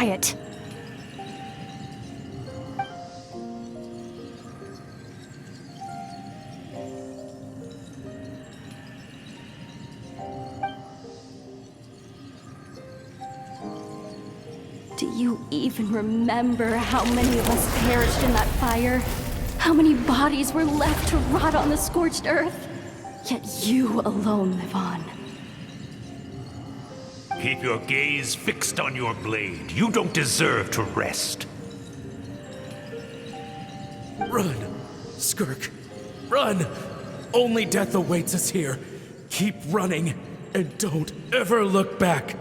quiet. Do you even remember how many of us perished in that fire? How many bodies were left to rot on the scorched earth? Yet you alone live on. Keep your gaze fixed on your blade. You don't deserve to rest. Run, Skirk. Run! Only death awaits us here. Keep running, and don't ever look back.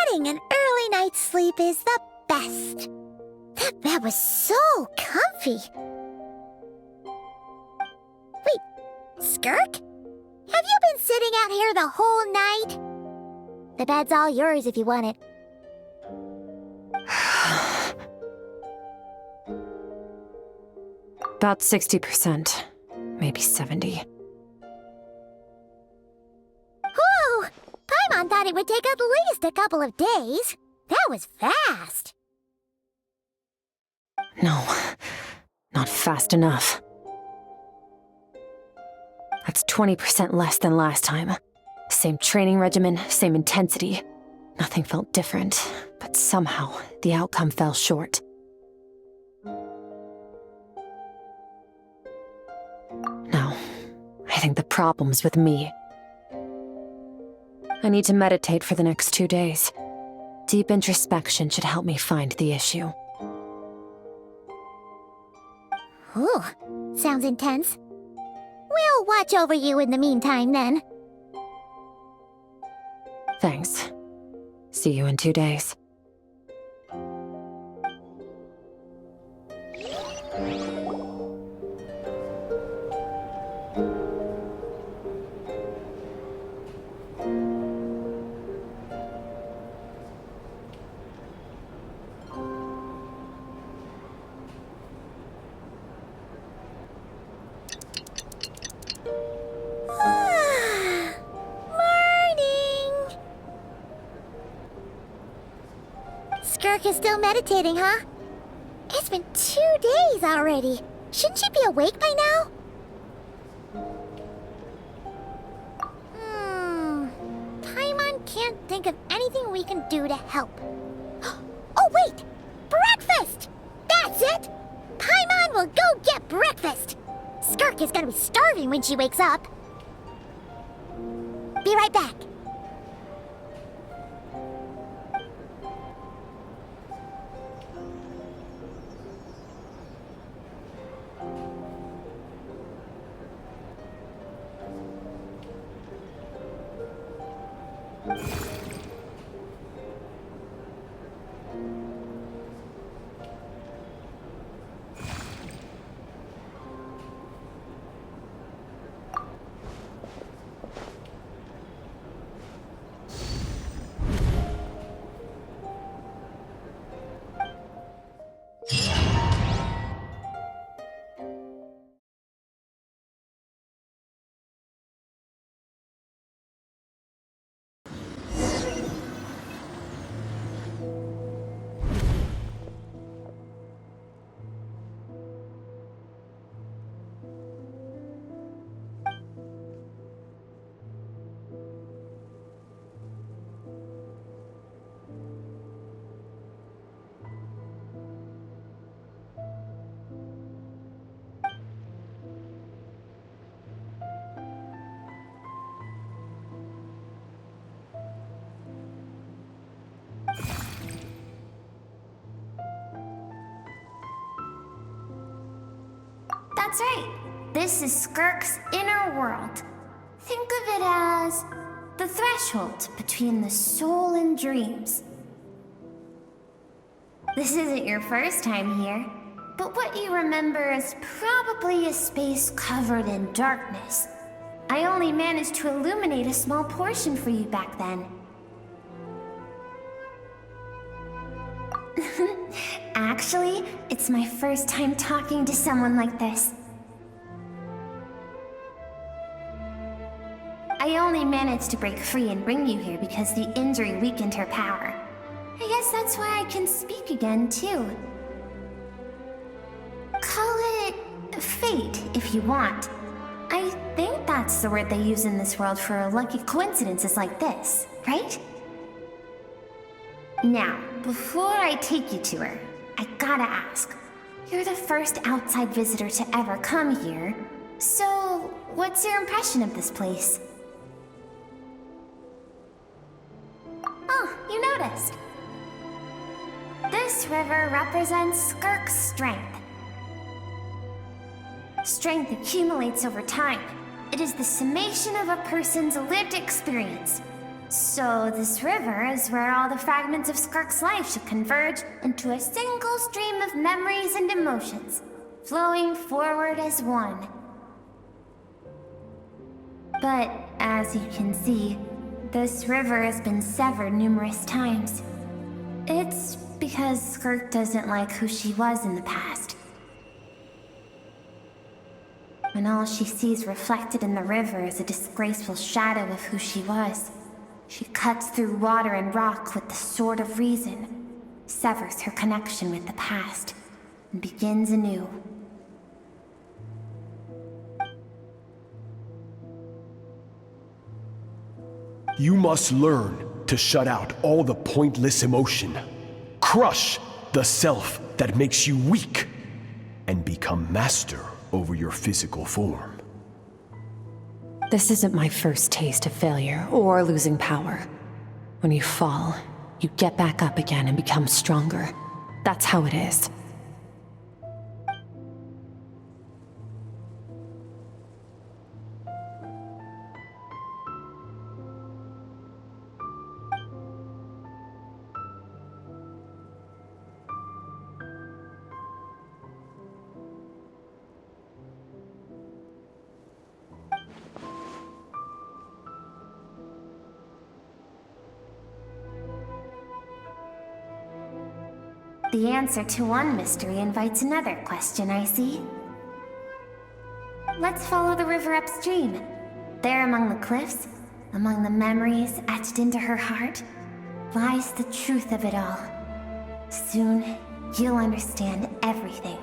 Getting an early night's sleep is the best. That bed was so comfy. Wait, Skirk? Have you been sitting out here the whole night? The bed's all yours if you want it. About 60%, maybe 70. Whew! Paimon thought it would take at least a couple of days. That was fast. No, not fast enough. That's 20% less than last time. Same training regimen, same intensity. Nothing felt different, but somehow the outcome fell short. No, I think the problem's with me. I need to meditate for the next 2 days. Deep introspection should help me find the issue. Ooh, sounds intense. We'll watch over you in the meantime, then. Thanks. See you in 2 days. Morning! Skirk is still meditating, huh? It's been 2 days already. Shouldn't she be awake by now? Paimon can't think of anything we can do to help. Oh, wait! Breakfast! That's it! Paimon will go get breakfast! Skirk is gonna be starving when she wakes up. Be right back. That's right. This is Skirk's inner world. Think of it as the threshold between the soul and dreams. This isn't your first time here, but what you remember is probably a space covered in darkness. I only managed to illuminate a small portion for you back then. Actually, it's my first time talking to someone like this. I only managed to break free and bring you here because the injury weakened her power. I guess that's why I can speak again, too. Call it fate, if you want. I think that's the word they use in this world for lucky coincidences like this, right? Now, before I take you to her, I gotta ask. You're the first outside visitor to ever come here, so what's your impression of this place? Oh, you noticed. This river represents Skirk's strength. Strength accumulates over time. It is the summation of a person's lived experience. So this river is where all the fragments of Skirk's life should converge into a single stream of memories and emotions, flowing forward as one. But as you can see, this river has been severed numerous times. It's because Skirk doesn't like who she was in the past. When all she sees reflected in the river is a disgraceful shadow of who she was, she cuts through water and rock with the sword of reason, severs her connection with the past, and begins anew. You must learn to shut out all the pointless emotion. Crush the self that makes you weak, and become master over your physical form. This isn't my first taste of failure or losing power. When you fall, you get back up again and become stronger. That's how it is. The answer to one mystery invites another question, I see. Let's follow the river upstream. There among the cliffs, among the memories etched into her heart, lies the truth of it all. Soon, you'll understand everything.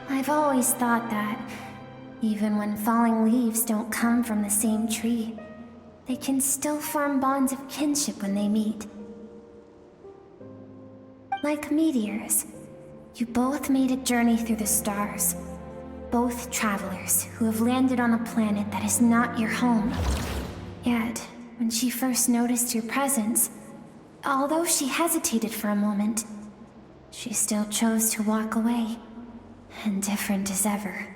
I've always thought that, even when falling leaves don't come from the same tree, they can still form bonds of kinship when they meet. Like meteors, you both made a journey through the stars. Both travelers who have landed on a planet that is not your home. Yet, when she first noticed your presence, although she hesitated for a moment, she still chose to walk away. Indifferent as ever.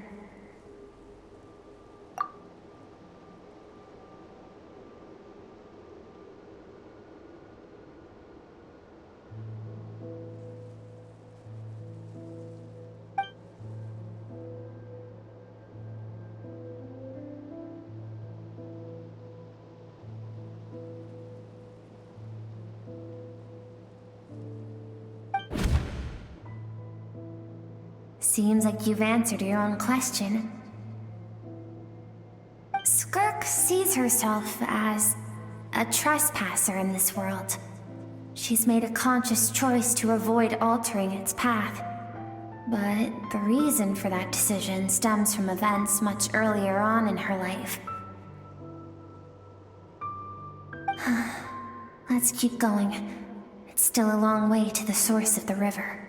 Seems like you've answered your own question. Skirk sees herself as a trespasser in this world. She's made a conscious choice to avoid altering its path. But the reason for that decision stems from events much earlier on in her life. Let's keep going. It's still a long way to the source of the river.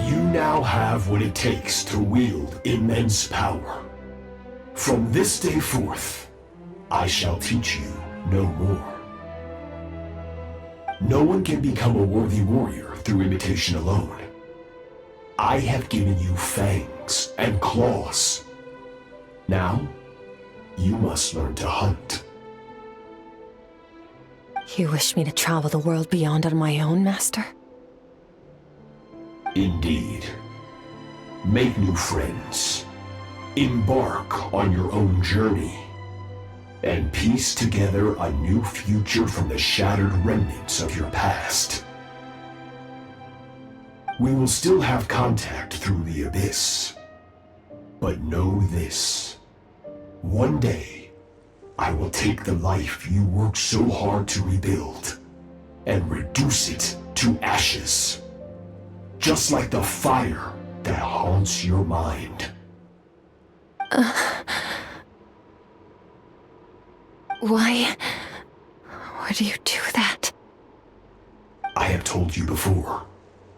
You now have what it takes to wield immense power. From this day forth, I shall teach you no more. No one can become a worthy warrior through imitation alone. I have given you fangs and claws. Now, you must learn to hunt. You wish me to travel the world beyond on my own, Master? Indeed. Make new friends. Embark on your own journey. And piece together a new future from the shattered remnants of your past. We will still have contact through the abyss. But know this. One day, I will take the life you worked so hard to rebuild and reduce it to ashes. Just like the fire that haunts your mind. Why would you do that? I have told you before,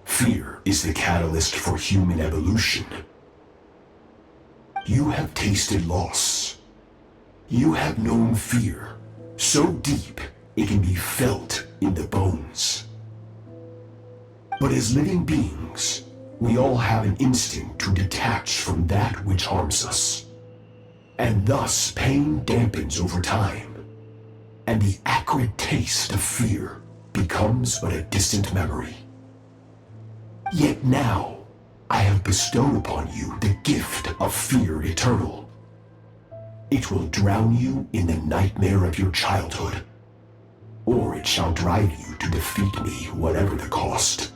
fear is the catalyst for human evolution. You have tasted loss. You have known fear, so deep it can be felt in the bones. But as living beings, we all have an instinct to detach from that which harms us. And thus pain dampens over time, and the acrid taste of fear becomes but a distant memory. Yet now, I have bestowed upon you the gift of fear eternal. It will drown you in the nightmare of your childhood, or it shall drive you to defeat me, whatever the cost.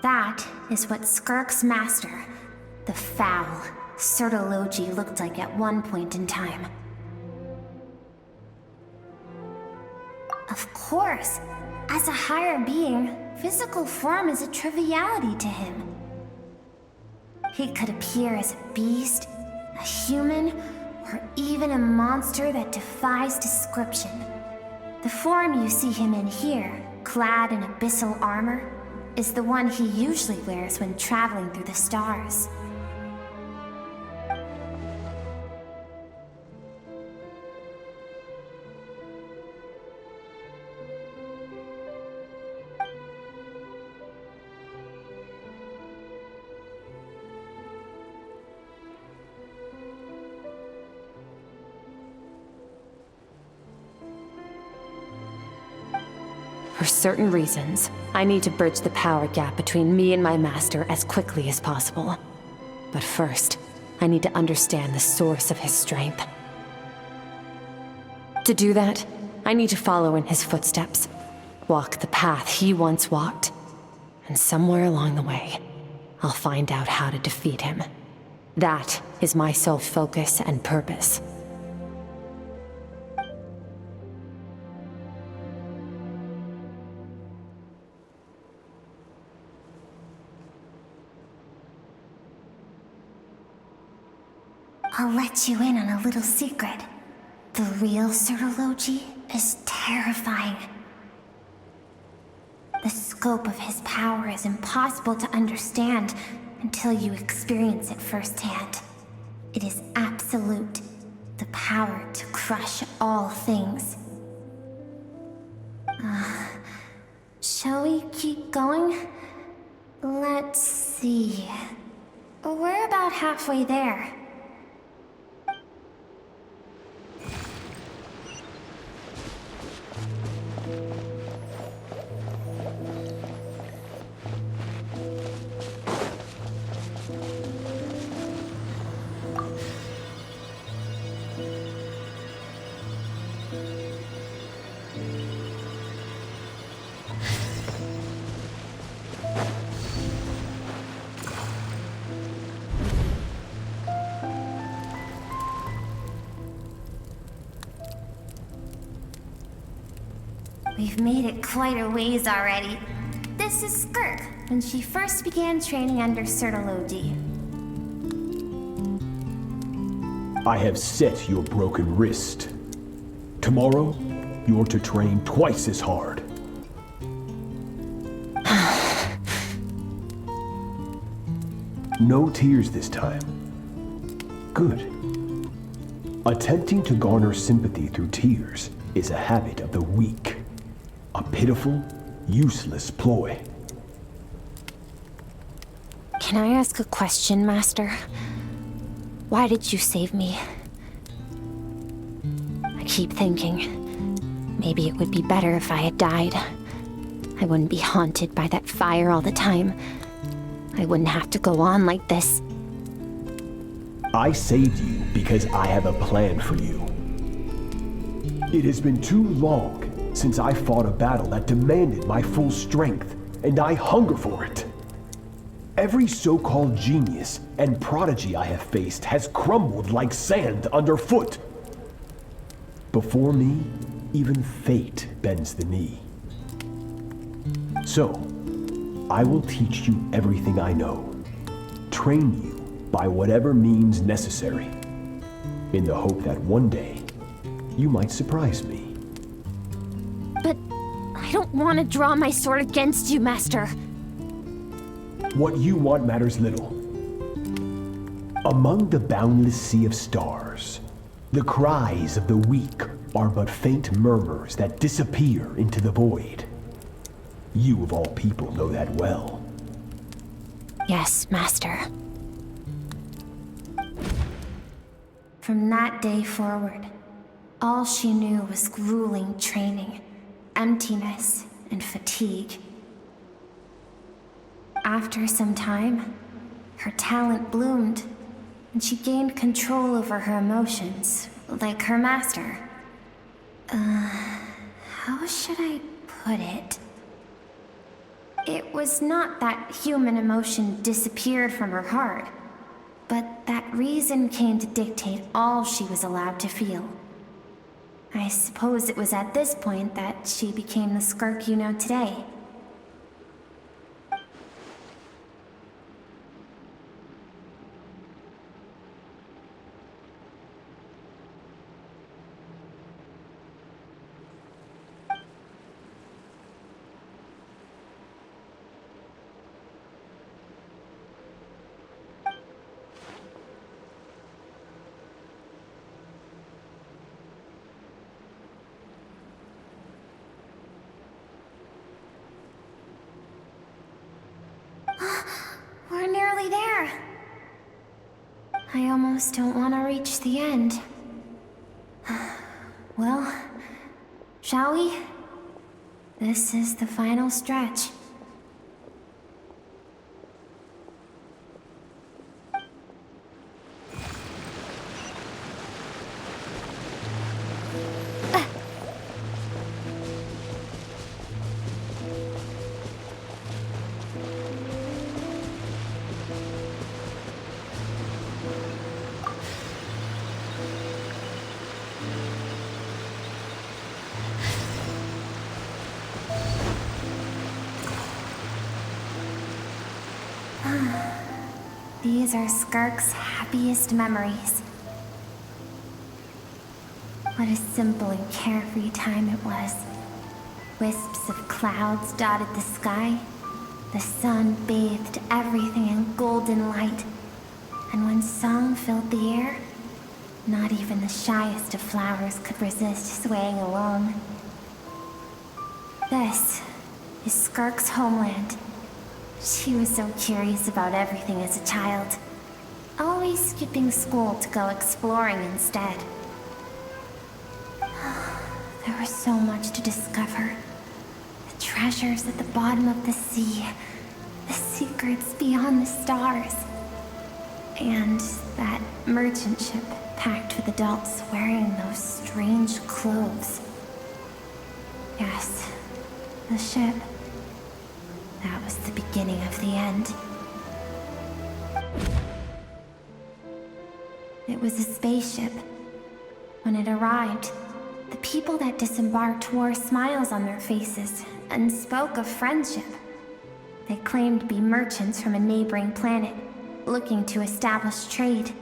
That is what Skirk's master, the foul Sertologi, looked like at one point in time. Of course, as a higher being, physical form is a triviality to him. He could appear as a beast, a human, or even a monster that defies description. The form you see him in here, clad in abyssal armor, is the one he usually wears when traveling through the stars. For certain reasons, I need to bridge the power gap between me and my master as quickly as possible. But first, I need to understand the source of his strength. To do that, I need to follow in his footsteps, walk the path he once walked, and somewhere along the way, I'll find out how to defeat him. That is my sole focus and purpose. I'll let you in on a little secret. The real Sertologi is terrifying. The scope of his power is impossible to understand until you experience it firsthand. It is absolute, the power to crush all things. Shall we keep going? Let's see. We're about halfway there. We've made it quite a ways already. This is Skirk, when she first began training under Sertologi. I have set your broken wrist. Tomorrow, you're to train twice as hard. No tears this time. Good. Attempting to garner sympathy through tears is a habit of the weak. A pitiful, useless ploy. Can I ask a question, Master? Why did you save me? I keep thinking, maybe it would be better if I had died. I wouldn't be haunted by that fire all the time. I wouldn't have to go on like this. I saved you because I have a plan for you. It has been too long since I fought a battle that demanded my full strength, and I hunger for it. Every so-called genius and prodigy I have faced has crumbled like sand underfoot. Before me, even fate bends the knee. So, I will teach you everything I know, train you by whatever means necessary, in the hope that one day, you might surprise me. But I don't want to draw my sword against you, Master. What you want matters little. Among the boundless sea of stars, the cries of the weak are but faint murmurs that disappear into the void. You of all people know that well. Yes, Master. From that day forward, all she knew was grueling training, emptiness, and fatigue. After some time, her talent bloomed, and she gained control over her emotions, like her master. How should I put it? It was not that human emotion disappeared from her heart, but that reason came to dictate all she was allowed to feel. I suppose it was at this point that she became the Skirk you know today. We're nearly there. I almost don't want to reach the end. Well, shall we? This is the final stretch. These are Skirk's happiest memories. What a simple and carefree time it was. Wisps of clouds dotted the sky. The sun bathed everything in golden light. And when song filled the air, not even the shyest of flowers could resist swaying along. This is Skirk's homeland. She was so curious about everything as a child, always skipping school to go exploring instead. There was so much to discover. The treasures at the bottom of the sea, the secrets beyond the stars, and that merchant ship packed with adults wearing those strange clothes. Yes, the ship. That was the beginning of the end. It was a spaceship. When it arrived, the people that disembarked wore smiles on their faces and spoke of friendship. They claimed to be merchants from a neighboring planet, looking to establish trade.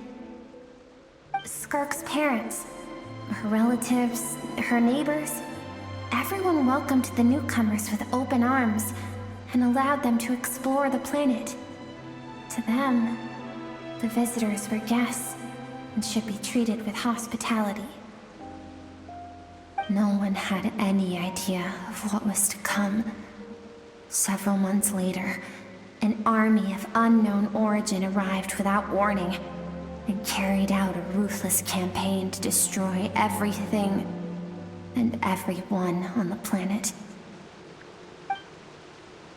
Skirk's parents, her relatives, her neighbors, everyone welcomed the newcomers with open arms and allowed them to explore the planet. To them, the visitors were guests and should be treated with hospitality. No one had any idea of what was to come. Several months later, an army of unknown origin arrived without warning and carried out a ruthless campaign to destroy everything and everyone on the planet.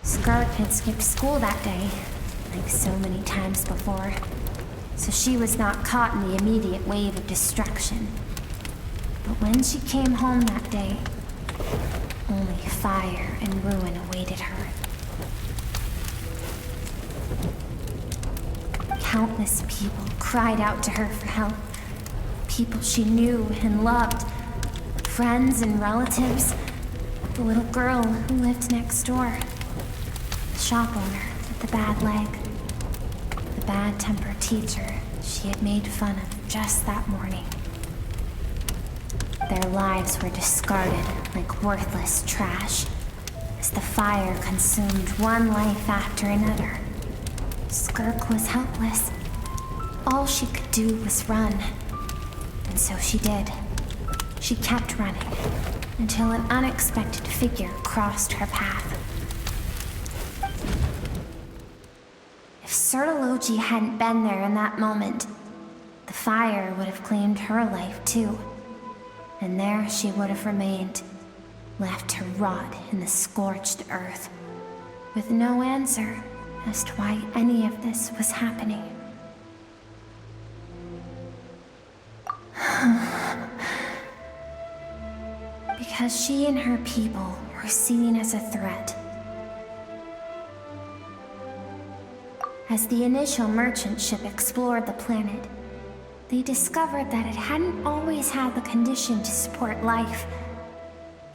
Skirk had skipped school that day, like so many times before, so she was not caught in the immediate wave of destruction. But when she came home that day, only fire and ruin awaited her. Countless people cried out to her for help. People she knew and loved. Friends and relatives. The little girl who lived next door. The shop owner with the bad leg. The bad-tempered teacher she had made fun of just that morning. Their lives were discarded like worthless trash as the fire consumed one life after another. Skirk was helpless. All she could do was run. And so she did. She kept running until an unexpected figure crossed her path. If Sertology hadn't been there in that moment, the fire would have claimed her life too. And there she would have remained, left to rot in the scorched earth, with no answer as to why any of this was happening. Because she and her people were seen as a threat. As the initial merchant ship explored the planet, they discovered that it hadn't always had the condition to support life.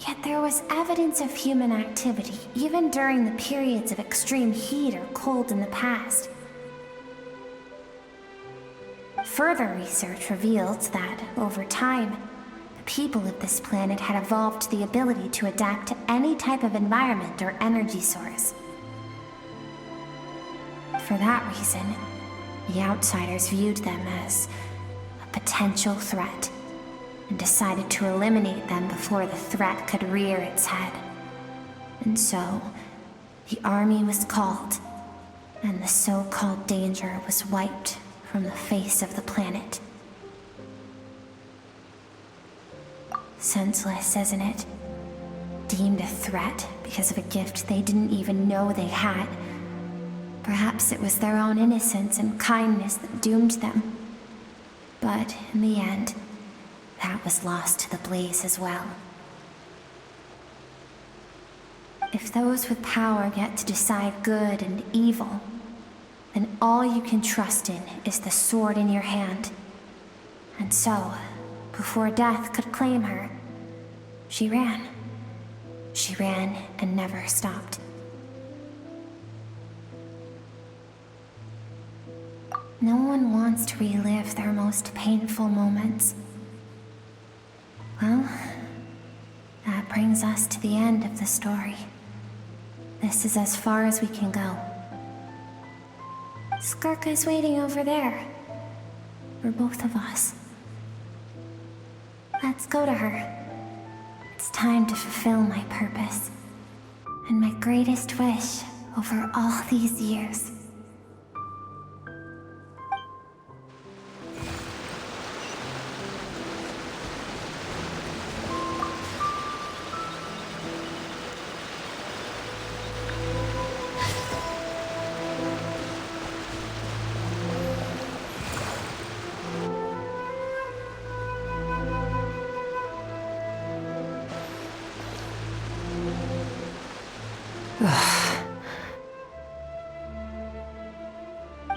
Yet there was evidence of human activity, even during the periods of extreme heat or cold in the past. Further research revealed that, over time, the people of this planet had evolved the ability to adapt to any type of environment or energy source. For that reason, the outsiders viewed them as a potential threat and decided to eliminate them before the threat could rear its head. And so, the army was called, and the so-called danger was wiped from the face of the planet. Senseless, isn't it? Deemed a threat because of a gift they didn't even know they had. Perhaps it was their own innocence and kindness that doomed them. But in the end, that was lost to the blaze as well. If those with power get to decide good and evil, then all you can trust in is the sword in your hand. And so, before death could claim her, she ran. She ran and never stopped. No one wants to relive their most painful moments. Well, that brings us to the end of the story. This is as far as we can go. Skirk is waiting over there. For both of us. Let's go to her. It's time to fulfill my purpose. And my greatest wish over all these years.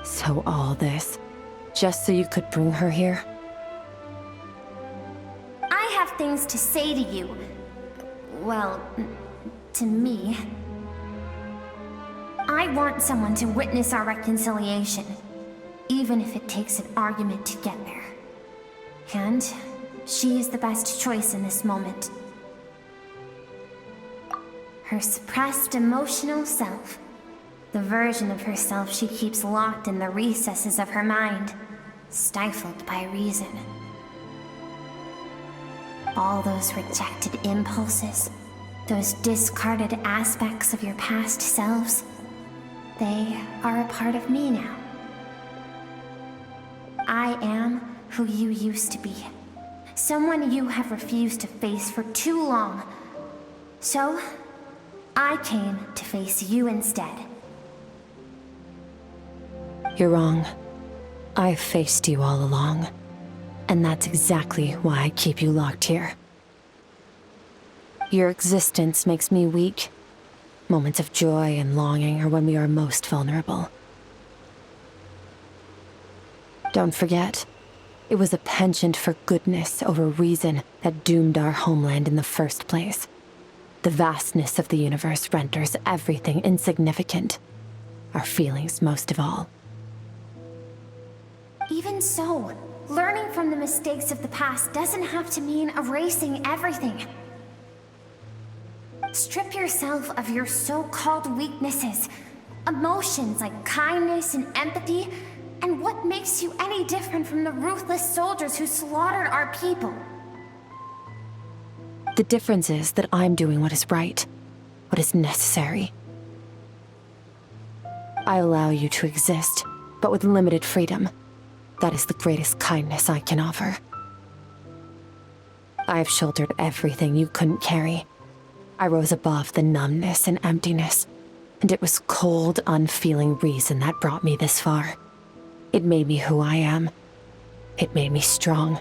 So all this, just so you could bring her here? I have things to say to you. Well, to me. I want someone to witness our reconciliation, even if it takes an argument to get there. And she is the best choice in this moment. Her suppressed emotional self. The version of herself she keeps locked in the recesses of her mind, stifled by reason. All those rejected impulses, those discarded aspects of your past selves, they are a part of me now. I am who you used to be. Someone you have refused to face for too long. So, I came to face you instead. You're wrong. I've faced you all along. And that's exactly why I keep you locked here. Your existence makes me weak. Moments of joy and longing are when we are most vulnerable. Don't forget, it was a penchant for goodness over reason that doomed our homeland in the first place. The vastness of the universe renders everything insignificant. Our feelings most of all. Even so, learning from the mistakes of the past doesn't have to mean erasing everything. Strip yourself of your so-called weaknesses, emotions like kindness and empathy, and what makes you any different from the ruthless soldiers who slaughtered our people? The difference is that I'm doing what is right, what is necessary. I allow you to exist, but with limited freedom. That is the greatest kindness I can offer. I have shouldered everything you couldn't carry. I rose above the numbness and emptiness, and it was cold, unfeeling reason that brought me this far. It made me who I am. It made me strong.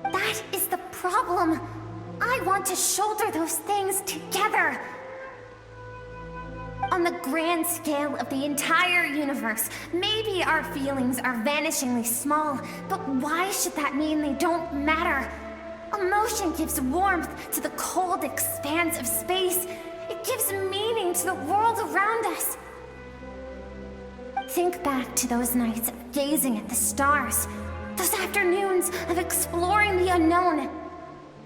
That is the problem. I want to shoulder those things together. On the grand scale of the entire universe, maybe our feelings are vanishingly small, but why should that mean they don't matter? Emotion gives warmth to the cold expanse of space. It gives meaning to the world around us. Think back to those nights of gazing at the stars, those afternoons of exploring the unknown.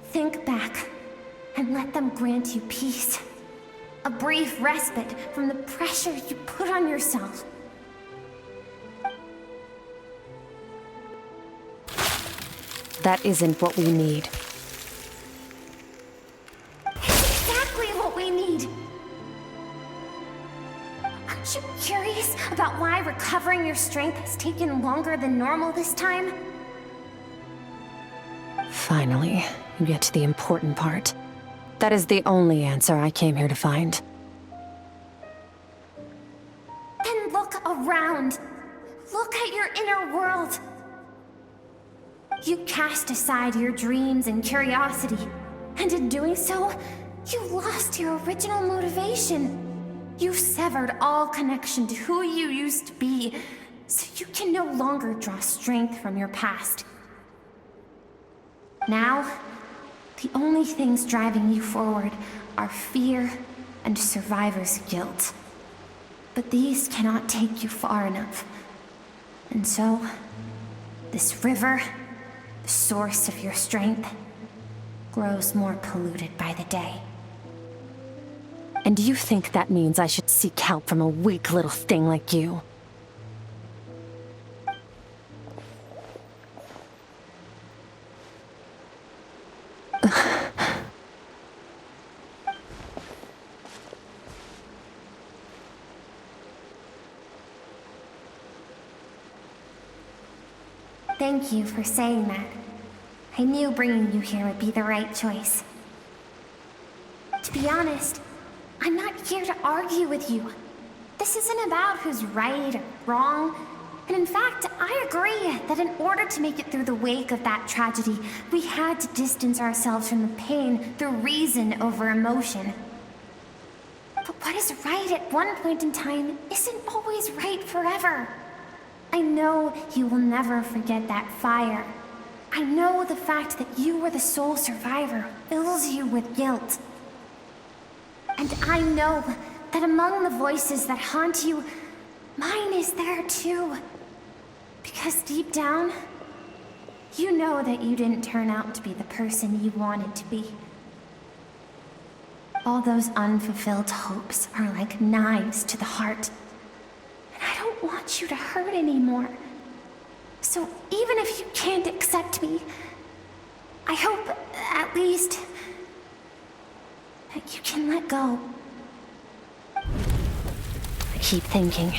Think back and let them grant you peace. A brief respite from the pressure you put on yourself. That isn't what we need. It's exactly what we need. Aren't you curious about why recovering your strength has taken longer than normal this time? Finally, you get to the important part. That is the only answer I came here to find. Then look around. Look at your inner world. You cast aside your dreams and curiosity, and in doing so, you lost your original motivation. You severed all connection to who you used to be, so you can no longer draw strength from your past. Now, the only things driving you forward are fear and survivor's guilt. But these cannot take you far enough. And so, this river, the source of your strength, grows more polluted by the day. And do you think that means I should seek help from a weak little thing like you? Thank you for saying that. I knew bringing you here would be the right choice. To be honest, I'm not here to argue with you. This isn't about who's right or wrong. And in fact, I agree that in order to make it through the wake of that tragedy, we had to distance ourselves from the pain through reason over emotion. But what is right at one point in time isn't always right forever. I know you will never forget that fire. I know the fact that you were the sole survivor fills you with guilt. And I know that among the voices that haunt you, mine is there too. Because deep down, you know that you didn't turn out to be the person you wanted to be. All those unfulfilled hopes are like knives to the heart. And I don't want you to hurt anymore. So even if you can't accept me, I hope, at least, that you can let go. I keep thinking,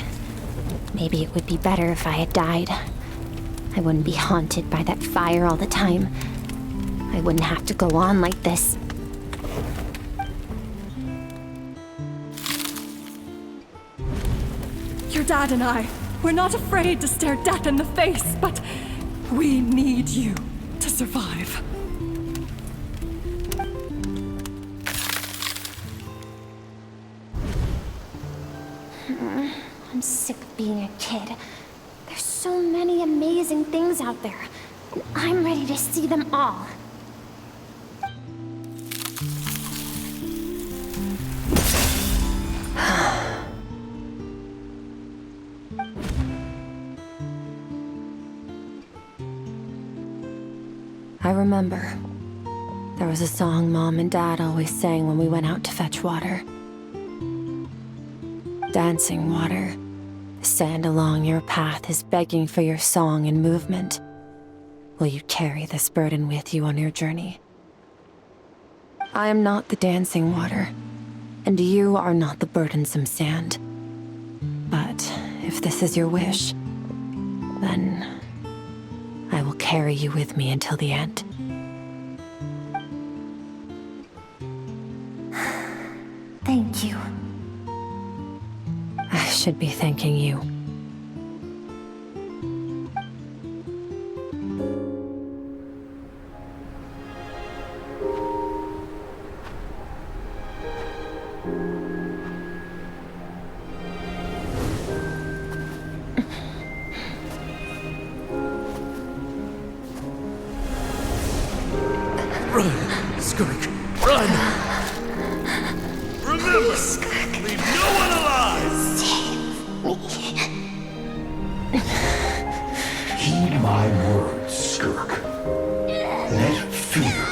maybe it would be better if I had died. I wouldn't be haunted by that fire all the time. I wouldn't have to go on like this. Your dad and I, we're not afraid to stare death in the face, but we need you to survive. I'm sick of being a kid. There's so many amazing things out there, and I'm ready to see them all. I remember. There was a song Mom and Dad always sang when we went out to fetch water. Dancing water. The sand along your path is begging for your song and movement. Will you carry this burden with you on your journey? I am not the dancing water, and you are not the burdensome sand. But if this is your wish, then I will carry you with me until the end. Thank you. I should be thanking you. Run, Skirk, run! Remember, leave no one alive! Heed my words, Skirk. Let fear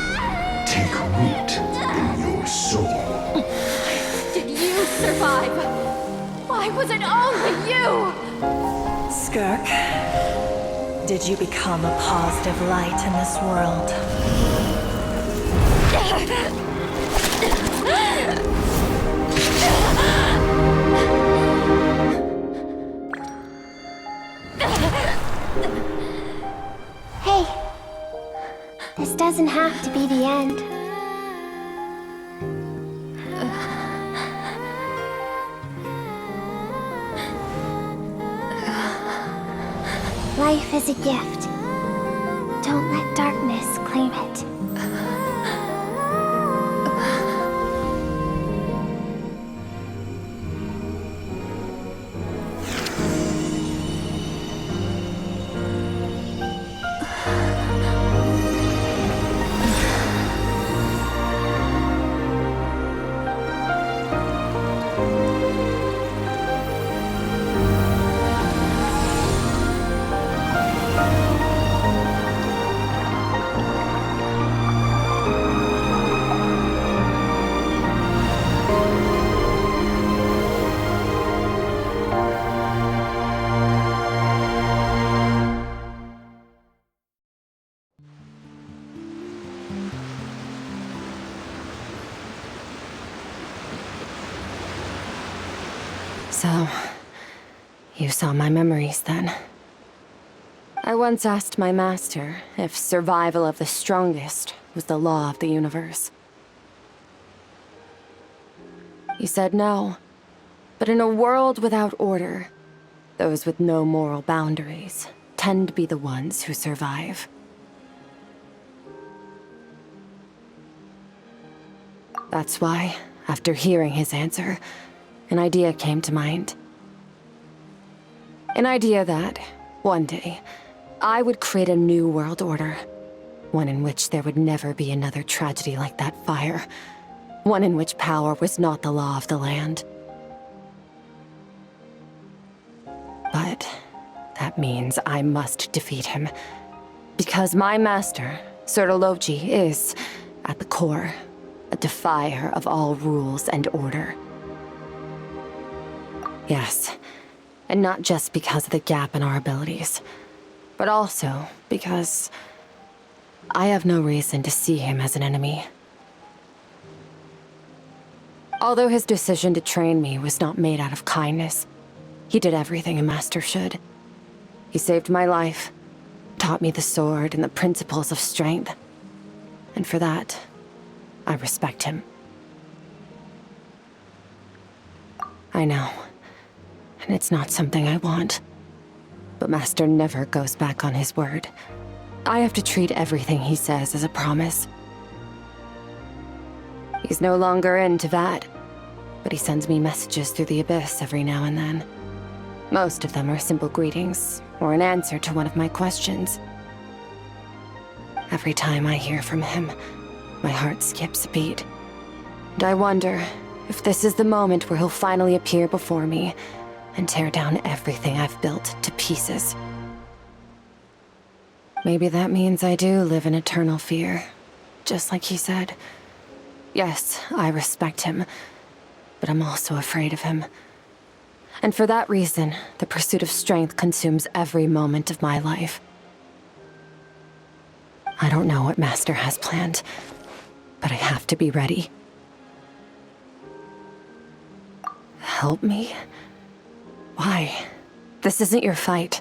take root in your soul. Did you survive? Why was it only you? Skirk, did you become a positive light in this world? Hey, this doesn't have to be the end. Life is a gift. Don't let darkness claim it. So, you saw my memories then. I once asked my master if survival of the strongest was the law of the universe. He said no, but in a world without order, those with no moral boundaries tend to be the ones who survive. That's why, after hearing his answer, an idea came to mind. An idea that, one day, I would create a new world order. One in which there would never be another tragedy like that fire. One in which power was not the law of the land. But that means I must defeat him. Because my master, Sertologi, is, at the core, a defier of all rules and order. Yes, and not just because of the gap in our abilities, but also because I have no reason to see him as an enemy. Although his decision to train me was not made out of kindness, he did everything a master should. He saved my life, taught me the sword and the principles of strength, and for that, I respect him. I know, and it's not something I want, but Master never goes back on his word. I have to treat everything he says as a promise. He's no longer into that, but he sends me messages through the abyss every now and then. Most of them are simple greetings, or an answer to one of my questions. Every time I hear from him, my heart skips a beat. And I wonder if this is the moment where he'll finally appear before me and tear down everything I've built to pieces. Maybe that means I do live in eternal fear, just like he said. Yes, I respect him, but I'm also afraid of him. And for that reason, the pursuit of strength consumes every moment of my life. I don't know what Master has planned, but I have to be ready. Help me? Why? This isn't your fight.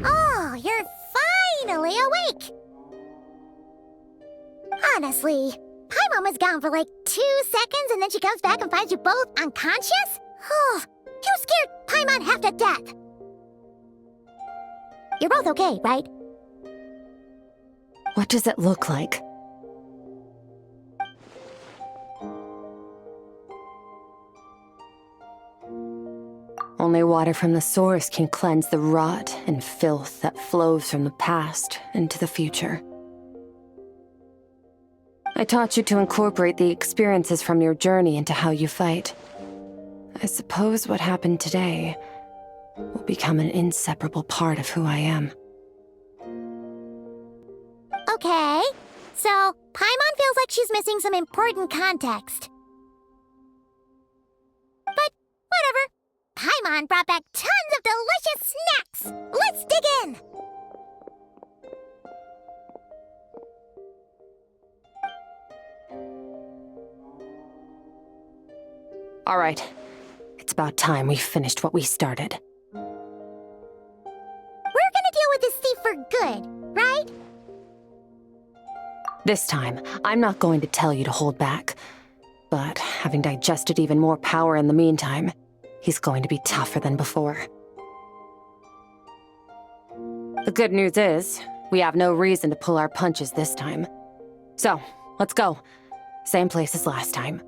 Oh, you're finally awake! Honestly, Paimon was gone for like 2 seconds and then she comes back and finds you both unconscious? Oh, you scared Paimon half to death! You're both okay, right? What does it look like? Only water from the source can cleanse the rot and filth that flows from the past into the future. I taught you to incorporate the experiences from your journey into how you fight. I suppose what happened today will become an inseparable part of who I am. Okay, so Paimon feels like she's missing some important context. But whatever. Paimon brought back tons of delicious snacks! Let's dig in! All right. It's about time we finished what we started. This time, I'm not going to tell you to hold back. But having digested even more power in the meantime, he's going to be tougher than before. The good news is, we have no reason to pull our punches this time. So, let's go. Same place as last time.